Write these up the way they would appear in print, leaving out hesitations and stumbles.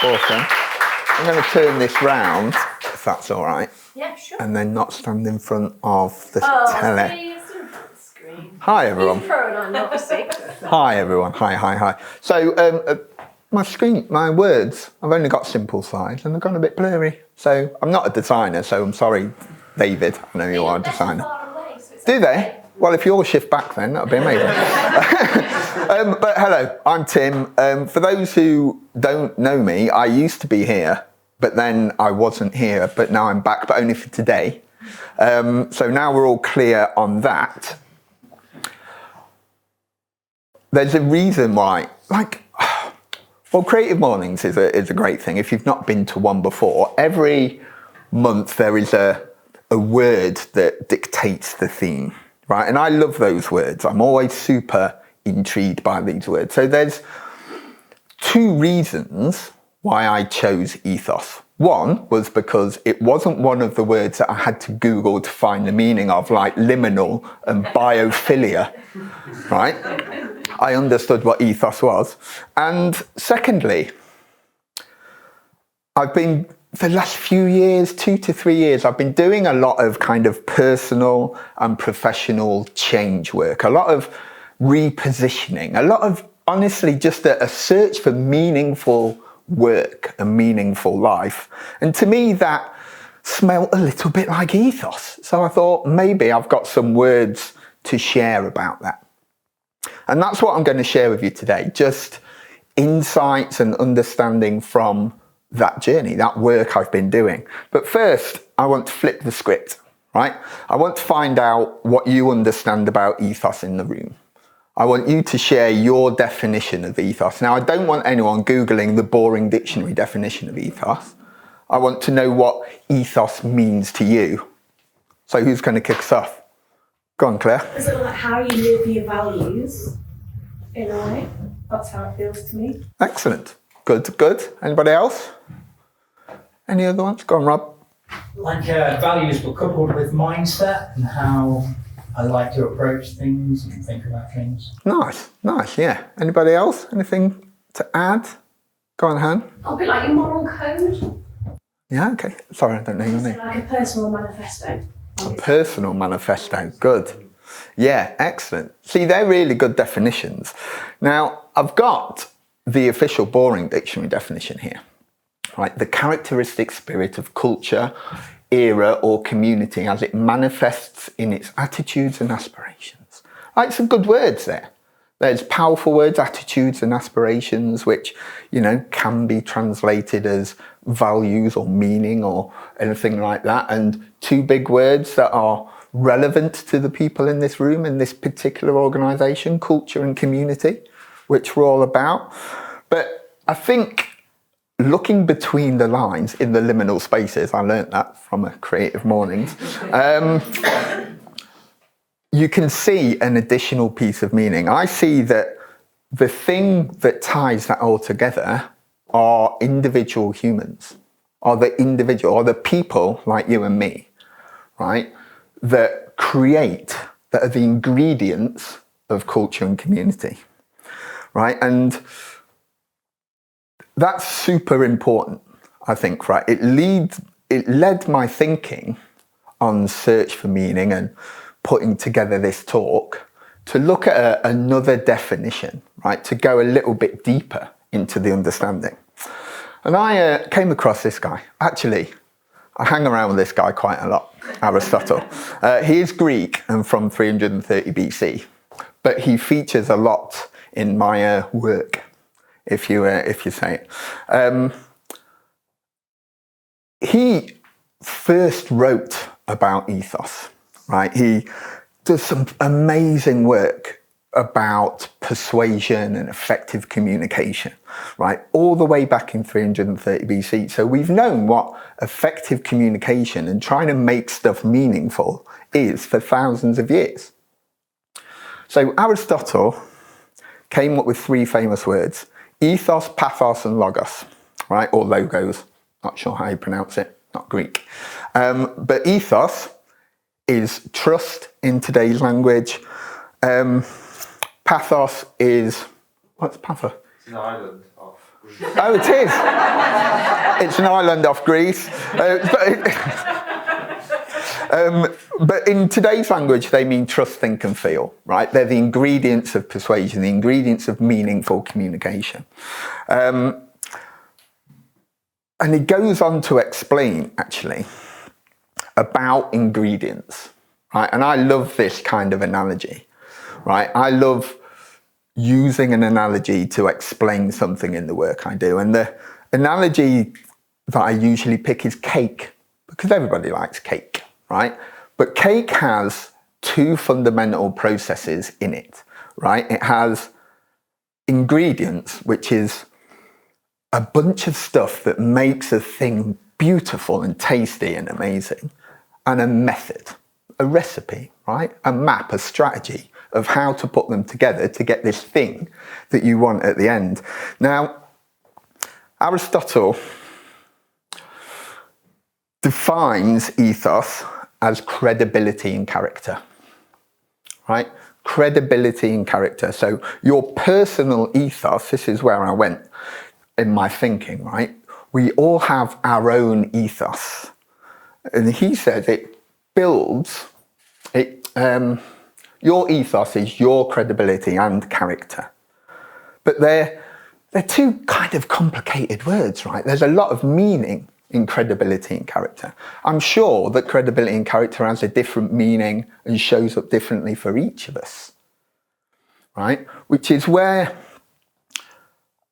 Awesome. I'm going to turn this round, if that's all right. Yeah, sure. And then not stand in front of the telly. See, it's in front of the screen. Hi, everyone. You throw it on, obviously. Hi, everyone. Hi. So, my words, I've only got simple size and they've gone a bit blurry. So, I'm not a designer, so I'm sorry, David. I know you are a designer. Away, so Do they? Well, if you all shift back then, that would be amazing. But hello, I'm Tim. For those who don't know me, I used to be here, but then I wasn't here, but now I'm back, but only for today. So now we're all clear on that. There's a reason why, well, Creative Mornings is a great thing. If you've not been to one before, every month there is a word that dictates the theme, right? And I love those words. I'm always super intrigued by these words. So there's two reasons why I chose ethos. One was because it wasn't one of the words that I had to Google to find the meaning of, like liminal and biophilia, right? I understood what ethos was. And secondly, I've been, for the last few years, 2 to 3 years, I've been doing a lot of kind of personal and professional change work, a lot of repositioning, a lot of, honestly, just a search for meaningful work and meaningful life. And to me, that smelt a little bit like ethos. So I thought maybe I've got some words to share about that. And that's what I'm going to share with you today, just insights and understanding from that journey, that work I've been doing. But first, I want to flip the script, right? I want to find out what you understand about ethos in the room. I want you to share your definition of ethos. Now, I don't want anyone Googling the boring dictionary definition of ethos. I want to know what ethos means to you. So who's going to kick us off? Go on, Claire. Is it like how you live your values in a way? That's how it feels to me. Excellent. Good. Anybody else? Any other ones? Go on, Rob. Like values were coupled with mindset and how I like to approach things and think about things. Nice, yeah. Anybody else? Anything to add? Go on, Han. A bit like your moral code. Yeah, okay. Sorry, I don't know your name. So like a personal manifesto. A personal manifesto. Good. Yeah, excellent. See, they're really good definitions. Now, I've got the official boring dictionary definition here. Right, the characteristic spirit of culture, era or community as it manifests in its attitudes and aspirations. Like some good words there. There's powerful words, attitudes and aspirations, which, can be translated as values or meaning or anything like that. And two big words that are relevant to the people in this room, in this particular organisation, culture and community, which we're all about. But I think looking between the lines in the liminal spaces, I learnt that from a Creative Mornings, you can see an additional piece of meaning. I see that the thing that ties that all together are individual humans, are the people like you and me, right, that are the ingredients of culture and community, right? And that's super important, I think, right? It led my thinking on search for meaning and putting together this talk to look at another definition, right? To go a little bit deeper into the understanding. And I came across this guy. Actually, I hang around with this guy quite a lot, Aristotle. He is Greek and from 330 BC, but he features a lot in my work. If you say it. He first wrote about ethos, right? He does some amazing work about persuasion and effective communication, right? All the way back in 330 BC. So we've known what effective communication and trying to make stuff meaningful is for thousands of years. So Aristotle came up with 3 famous words: ethos, pathos, and logos, right? Or logos. Not sure how you pronounce it. Not Greek. But ethos is trust in today's language. Pathos is... What's pathos? It's an island off. Oh, it is. It's an island off Greece. But in today's language, they mean trust, think and feel, right? They're the ingredients of persuasion, the ingredients of meaningful communication. And it goes on to explain, actually, about ingredients, right? And I love this kind of analogy, right? I love using an analogy to explain something in the work I do. And the analogy that I usually pick is cake, because everybody likes cake, right? But cake has two fundamental processes in it, right? It has ingredients, which is a bunch of stuff that makes a thing beautiful and tasty and amazing, and a method, a recipe, right? A map, a strategy of how to put them together to get this thing that you want at the end. Now, Aristotle defines ethos as credibility and character, right? Credibility and character. So your personal ethos, this is where I went in my thinking, right? We all have our own ethos. And he says it builds, your ethos is your credibility and character. But they're two kind of complicated words, right? There's a lot of meaning in credibility and character. I'm sure that credibility and character has a different meaning and shows up differently for each of us, right? Which is where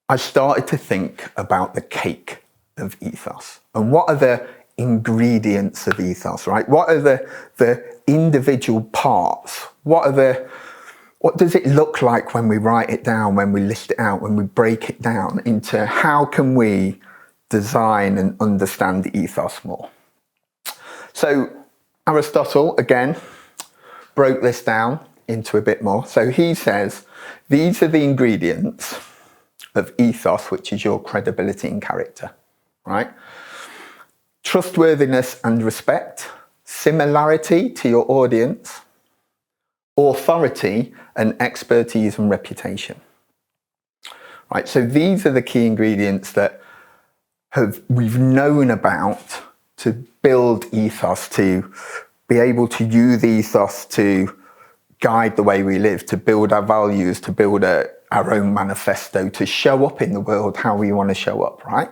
I started to think about the cake of ethos and what are the ingredients of ethos, right? What are the individual parts? What does it look like when we write it down, when we list it out, when we break it down into how can we design and understand the ethos more? So Aristotle, again, broke this down into a bit more. So he says, these are the ingredients of ethos, which is your credibility and character, right? Trustworthiness and respect, similarity to your audience, authority and expertise and reputation, right? So these are the key ingredients that we've known about to build ethos, to be able to use ethos to guide the way we live, to build our values, to build our own manifesto, to show up in the world how we want to show up, right?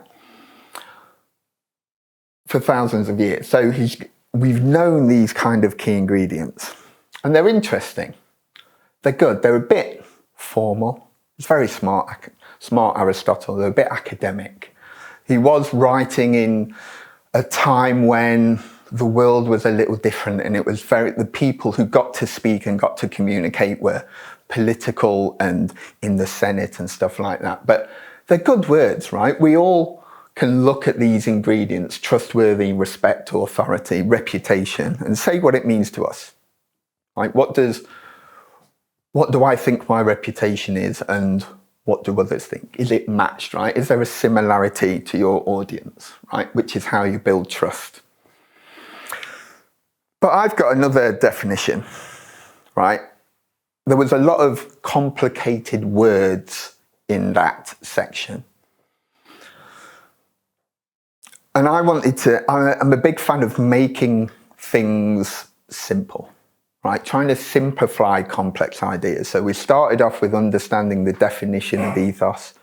For thousands of years. So we've known these kind of key ingredients. And they're interesting. They're good. They're a bit formal. It's very smart Aristotle. They're a bit academic. He was writing in a time when the world was a little different, and it was the people who got to speak and got to communicate were political and in the Senate and stuff like that. But they're good words, right? We all can look at these ingredients, trustworthy, respect, authority, reputation, and say what it means to us. Like, what do I think my reputation is, and what do others think? Is it matched, right? Is there a similarity to your audience, right? Which is how you build trust. But I've got another definition, right? There was a lot of complicated words in that section. And I'm a big fan of making things simple, right? Trying to simplify complex ideas. So we started off with understanding the definition of ethos.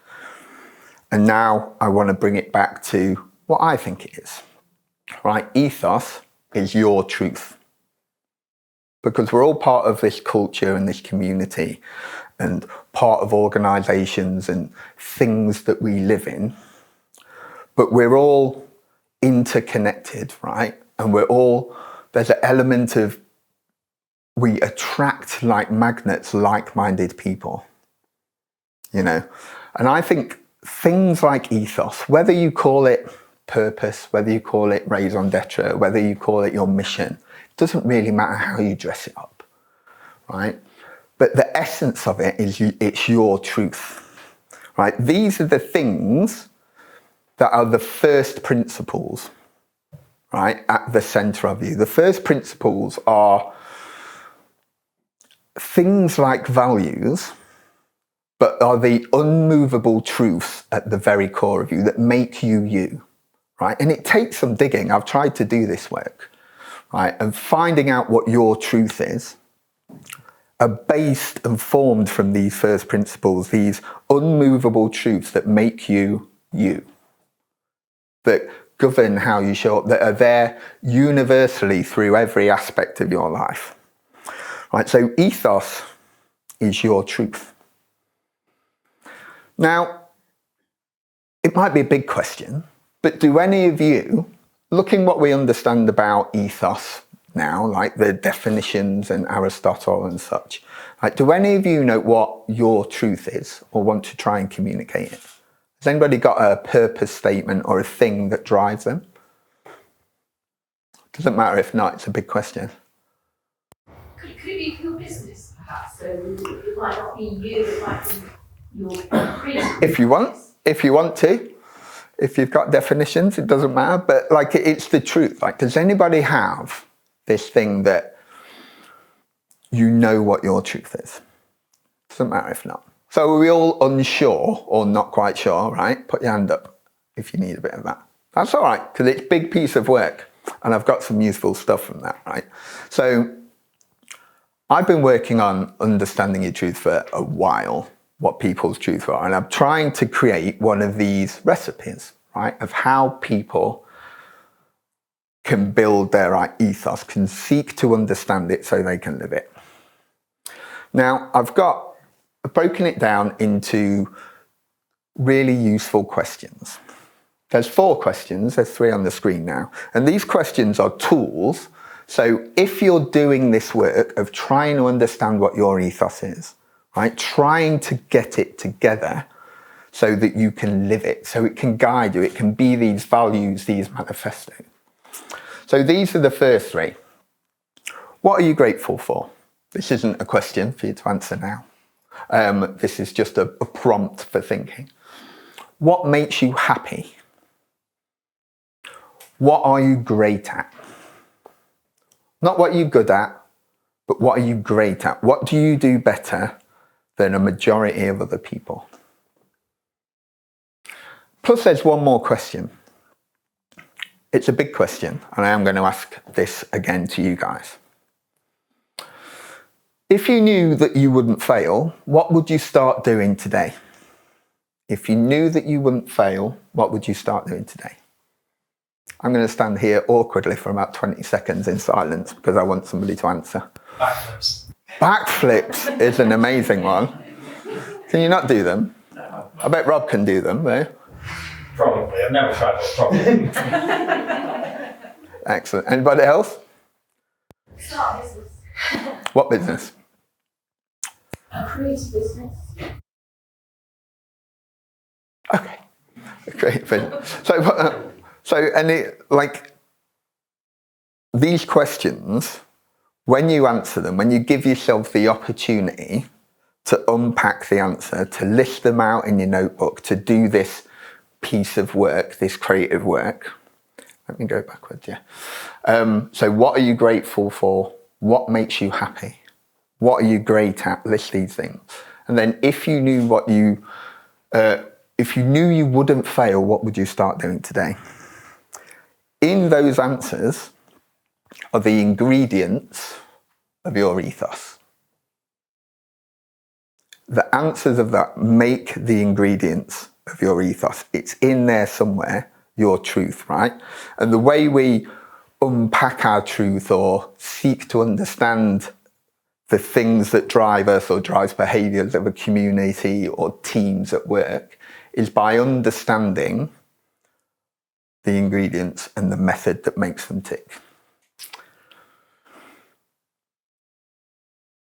And now I want to bring it back to what I think it is, right? Ethos is your truth. Because we're all part of this culture and this community and part of organizations and things that we live in. But we're all interconnected, right? And there's an element of we attract like magnets, like-minded people, you know? And I think things like ethos, whether you call it purpose, whether you call it raison d'etre, whether you call it your mission, it doesn't really matter how you dress it up, right? But the essence of it is it's your truth, right? These are the things that are the first principles, right, at the center of you. The first principles are things like values, but are the unmovable truths at the very core of you that make you you, right? And it takes some digging. I've tried to do this work, right? And finding out what your truth is are based and formed from these first principles, these unmovable truths that make you you, that govern how you show up, that are there universally through every aspect of your life. Right, so ethos is your truth. Now, it might be a big question, but do any of you, looking what we understand about ethos now, like the definitions and Aristotle and such, like, do any of you know what your truth is or want to try and communicate it? Has anybody got a purpose statement or a thing that drives them? Doesn't matter if not, it's a big question. Could it be for your business, perhaps? So it might not be you, it might be your creative. If you want to, if you've got definitions, it doesn't matter, but like it's the truth. Like, does anybody have this thing that you know what your truth is? Doesn't matter if not. So are we all unsure or not quite sure, right? Put your hand up if you need a bit of that. That's all right, because it's a big piece of work and I've got some useful stuff from that, right? So I've been working on understanding your truth for a while, what people's truth are, and I'm trying to create one of these recipes, right, of how people can build their ethos, can seek to understand it so they can live it. Now, I've broken it down into really useful questions. There's 4 questions, there's 3 on the screen now, and these questions are tools. So if you're doing this work of trying to understand what your ethos is, right, trying to get it together so that you can live it, so it can guide you, it can be these values, these manifesto. So these are the first 3. What are you grateful for? This isn't a question for you to answer now. This is just a prompt for thinking. What makes you happy? What are you great at? Not what you're good at, but what are you great at? What do you do better than a majority of other people? Plus there's one more question. It's a big question, and I am going to ask this again to you guys. If you knew that you wouldn't fail, what would you start doing today? If you knew that you wouldn't fail, what would you start doing today? I'm going to stand here awkwardly for about 20 seconds in silence because I want somebody to answer. Backflips. Backflips is an amazing one. Can you not do them? No. I bet Rob can do them, though. Probably. I've never tried it. Probably. Excellent. Anybody else? Start a business. What business? A creative business. Okay. Great. These questions, when you answer them, when you give yourself the opportunity to unpack the answer, to list them out in your notebook, to do this piece of work, this creative work. Let me go backwards, yeah. So what are you grateful for? What makes you happy? What are you great at? List these things. And then if you knew you wouldn't fail, what would you start doing today? In those answers are the ingredients of your ethos. The answers of that make the ingredients of your ethos. It's in there somewhere, your truth, right? And the way we unpack our truth or seek to understand the things that drive us or drives behaviours of a community or teams at work is by understanding the ingredients and the method that makes them tick.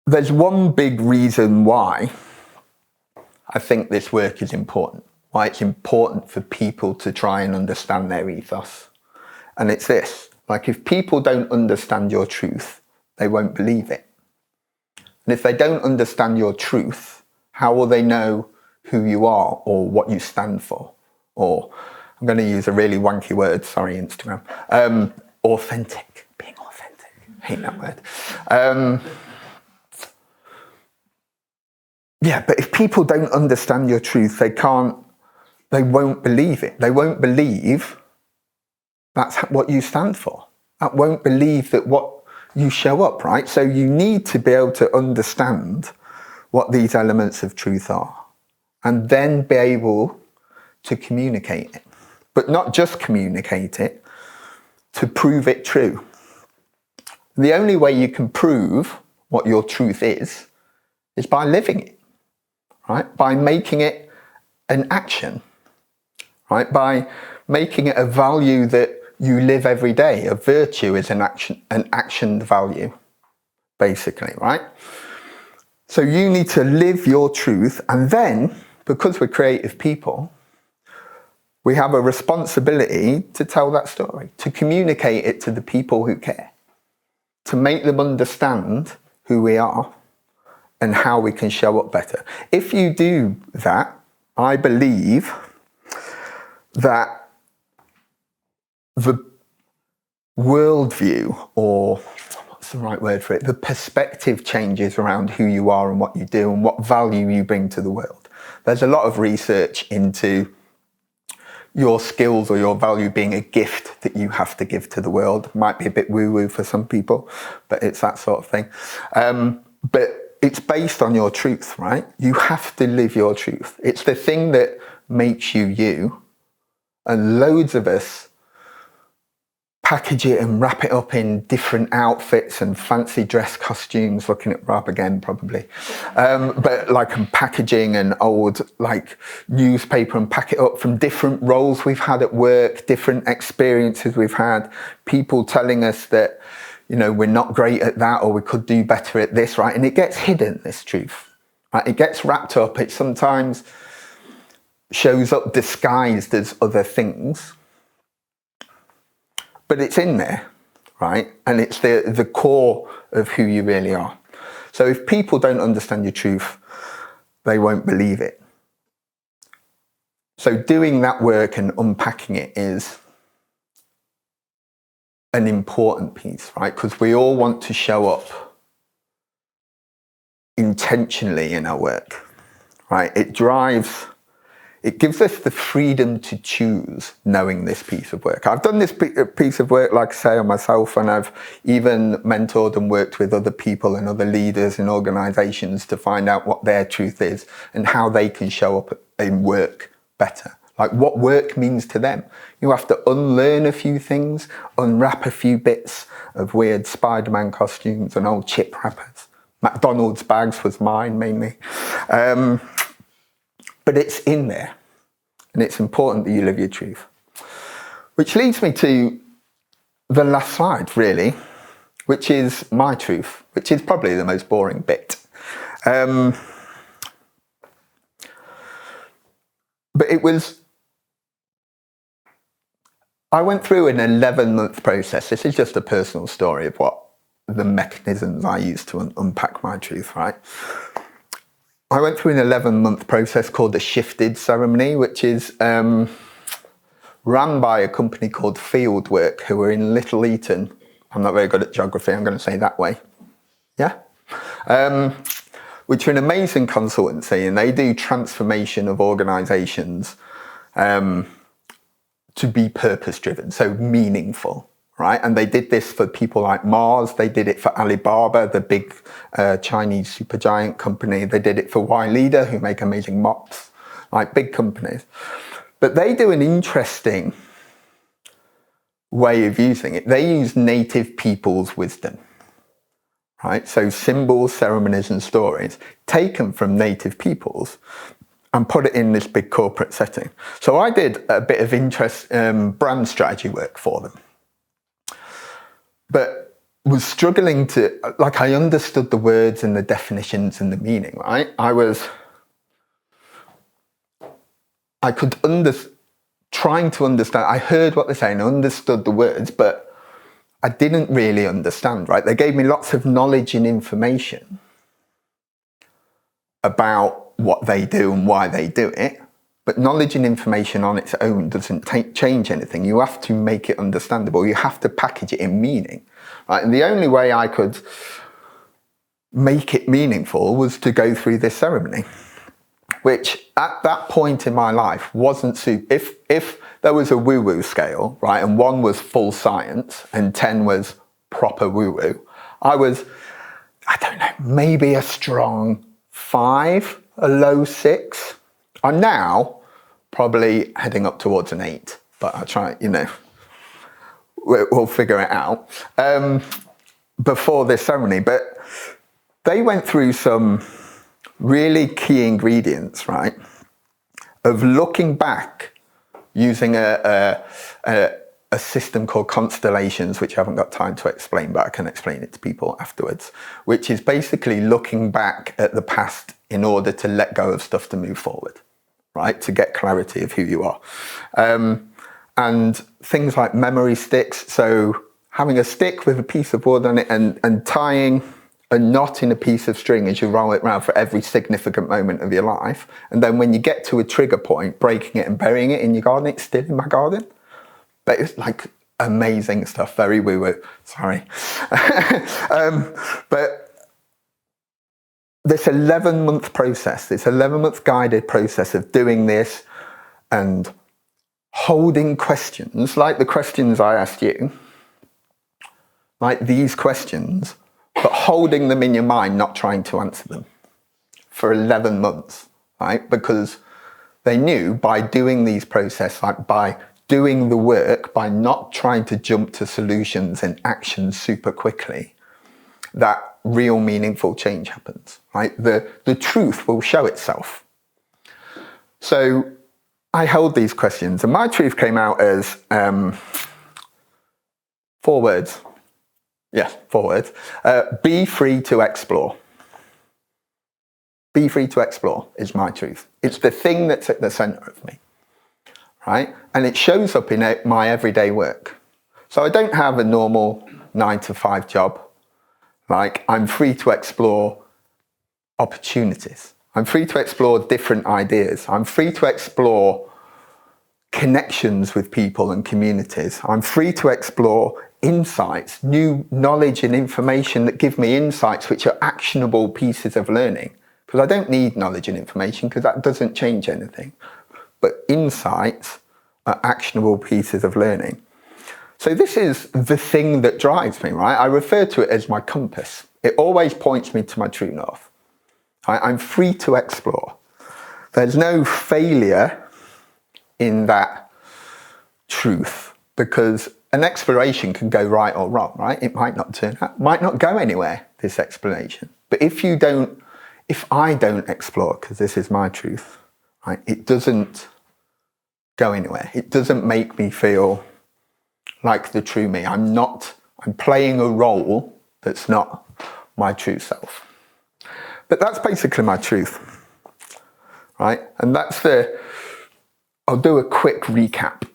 There's one big reason why I think this work is important, why it's important for people to try and understand their ethos. And it's this, like if people don't understand your truth, they won't believe it. And if they don't understand your truth, how will they know who you are or what you stand for? Or, I'm going to use a really wanky word, sorry Instagram, authentic, being authentic, I hate that word. Yeah, but if people don't understand your truth, they won't believe it. They won't believe that's what you stand for. That won't believe that what you show up, right? So you need to be able to understand what these elements of truth are and then be able to communicate it. But not just communicate it, to prove it true. The only way you can prove what your truth is by living it, right? By making it an action, right? By making it a value that you live every day. A virtue is an actioned value, basically, right? So you need to live your truth, and then, because we're creative people, we have a responsibility to tell that story, to communicate it to the people who care, to make them understand who we are and how we can show up better. If you do that, I believe that the worldview, or what's the right word for it, the perspective changes around who you are and what you do and what value you bring to the world. There's a lot of research into your skills or your value being a gift that you have to give to the world. Might be a bit woo-woo for some people, but it's that sort of thing. But it's based on your truth, right? You have to live your truth. It's the thing that makes you you. And loads of us package it and wrap it up in different outfits and fancy dress costumes, looking at Rob again probably, but like packaging and old like newspaper and pack it up from different roles we've had at work, different experiences we've had, people telling us that, you know, we're not great at that or we could do better at this, right? And it gets hidden, this truth, right? It gets wrapped up. It sometimes shows up disguised as other things, but it's in there, right? And it's the core of who you really are. So if people don't understand your truth, they won't believe it. So doing that work and unpacking it is an important piece, right? Because we all want to show up intentionally in our work, right? It gives us the freedom to choose knowing this piece of work. I've done this piece of work, like I say, on myself, and I've even mentored and worked with other people and other leaders in organizations to find out what their truth is and how they can show up in work better. Like what work means to them. You have to unlearn a few things, unwrap a few bits of weird Spider-Man costumes and old chip wrappers. McDonald's bags was mine mainly. But it's in there, and it's important that you live your truth. Which leads me to the last slide, really, which is my truth, which is probably the most boring bit. But I went through an 11-month process. This is just a personal story of what the mechanisms I use to unpack my truth, right? I went through an 11-month process called the Shifted Ceremony, which is ran by a company called Fieldwork, who are in Little Eton. I'm not very good at geography, I'm going to say that way. Yeah? Which are an amazing consultancy, and they do transformation of organisations to be purpose-driven, so meaningful. Right, and they did this for people like Mars. They did it for Alibaba, the big Chinese supergiant company. They did it for Y-Leader, who make amazing mops, like big companies. But they do an interesting way of using it. They use native people's wisdom, right? So symbols, ceremonies, and stories taken from native peoples and put it in this big corporate setting. So I did a bit of brand strategy work for them. But was struggling to, like, I understood the words and the definitions and the meaning, right? Trying to understand, I heard what they're saying, I understood the words, but I didn't really understand, right? They gave me lots of knowledge and information about what they do and why they do it, but knowledge and information on its own doesn't change anything. You have to make it understandable. You have to package it in meaning, right? And the only way I could make it meaningful was to go through this ceremony, which at that point in my life wasn't if there was a woo-woo scale, right, and 1 was full science and 10 was proper woo-woo, I was, I don't know, maybe a strong 5, a low 6. I'm now probably heading up towards an 8, but I'll try, we'll figure it out before this ceremony. But they went through some really key ingredients, right, of looking back using a system called constellations, which I haven't got time to explain, but I can explain it to people afterwards, which is basically looking back at the past in order to let go of stuff to move forward, right, to get clarity of who you are. And things like memory sticks, so having a stick with a piece of wood on it and tying a knot in a piece of string as you roll it around for every significant moment of your life. And then when you get to a trigger point, breaking it and burying it in your garden. It's still in my garden. But it's like amazing stuff, very woo-woo, sorry. But this 11-month process, this 11-month guided process of doing this and holding questions, like the questions I asked you, like these questions, but holding them in your mind, not trying to answer them for 11 months, right? Because they knew by doing these processes, like by doing the work, by not trying to jump to solutions and actions super quickly, that real meaningful change happens, right? The truth will show itself. So I held these questions and my truth came out as 4 words. Yes, 4 words. Be free to explore. Be free to explore is my truth. It's the thing that's at the center of me, right? And it shows up in my everyday work. So I don't have a normal 9-to-5 job. Like, I'm free to explore opportunities. I'm free to explore different ideas. I'm free to explore connections with people and communities. I'm free to explore insights, new knowledge and information that give me insights which are actionable pieces of learning. Because I don't need knowledge and information because that doesn't change anything. But insights are actionable pieces of learning. So this is the thing that drives me, right? I refer to it as my compass. It always points me to my true north. I'm free to explore. There's no failure in that truth because an exploration can go right or wrong, right? It might not turn out, might not go anywhere, this exploration. But if I don't explore, because this is my truth, right, it doesn't go anywhere. It doesn't make me feel like the true me. I'm playing a role that's not my true self. But that's basically my truth, right? And I'll do a quick recap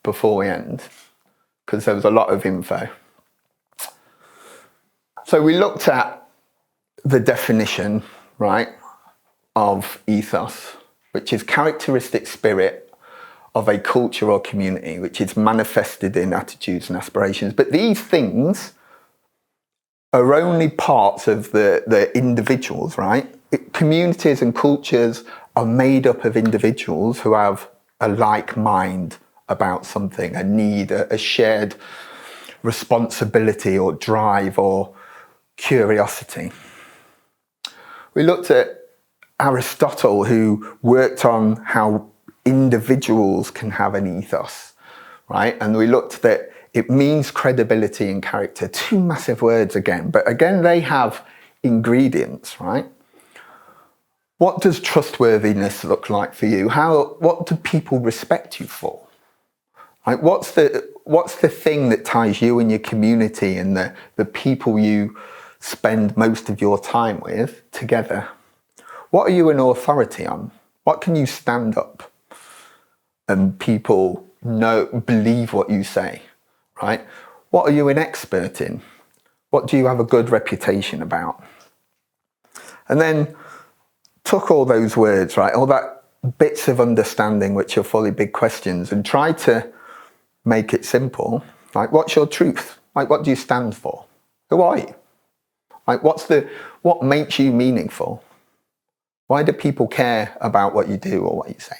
before we end, because there was a lot of info. So we looked at the definition, right, of ethos, which is characteristic spirit of a culture or community, which is manifested in attitudes and aspirations. But these things are only parts of the individuals, right? Communities and cultures are made up of individuals who have a like mind about something, a need, a shared responsibility or drive or curiosity. We looked at Aristotle, who worked on how individuals can have an ethos, right? And we looked at it means credibility and character. 2 massive words again, but again, they have ingredients, right? What does trustworthiness look like for you? What do people respect you for? Like, what's the thing that ties you and your community and the people you spend most of your time with together? What are you an authority on? What can you stand up and people believe what you say, right? What are you an expert in? What do you have a good reputation about? And then took all those words, right, all that bits of understanding which are fully big questions, and tried to make it simple. Like, what's your truth? Like, what do you stand for? Who are you? Like, what makes you meaningful? Why do people care about what you do or what you say?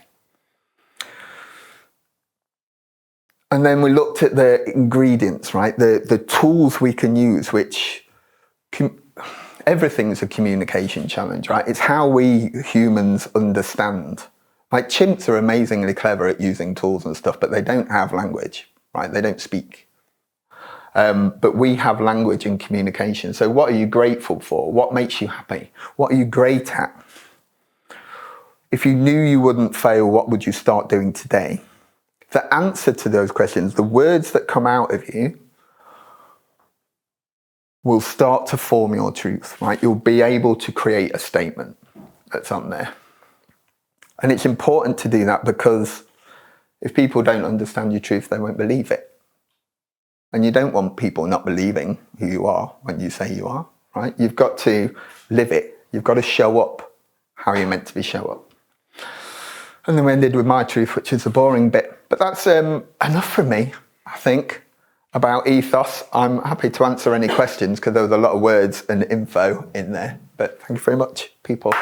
And then we looked at the ingredients, right? The tools we can use, which everything's a communication challenge, right? It's how we humans understand. Like, chimps are amazingly clever at using tools and stuff, but they don't have language, right? They don't speak. But we have language and communication. So what are you grateful for? What makes you happy? What are you great at? If you knew you wouldn't fail, what would you start doing today? The answer to those questions, the words that come out of you, will start to form your truth, right? You'll be able to create a statement that's on there. And it's important to do that because if people don't understand your truth, they won't believe it. And you don't want people not believing who you are when you say you are, right? You've got to live it. You've got to show up how you're meant to be show up. And then we ended with my truth, which is the boring bit. But that's enough from me, I think, about Ethos. I'm happy to answer any questions because there was a lot of words and info in there. But thank you very much, people.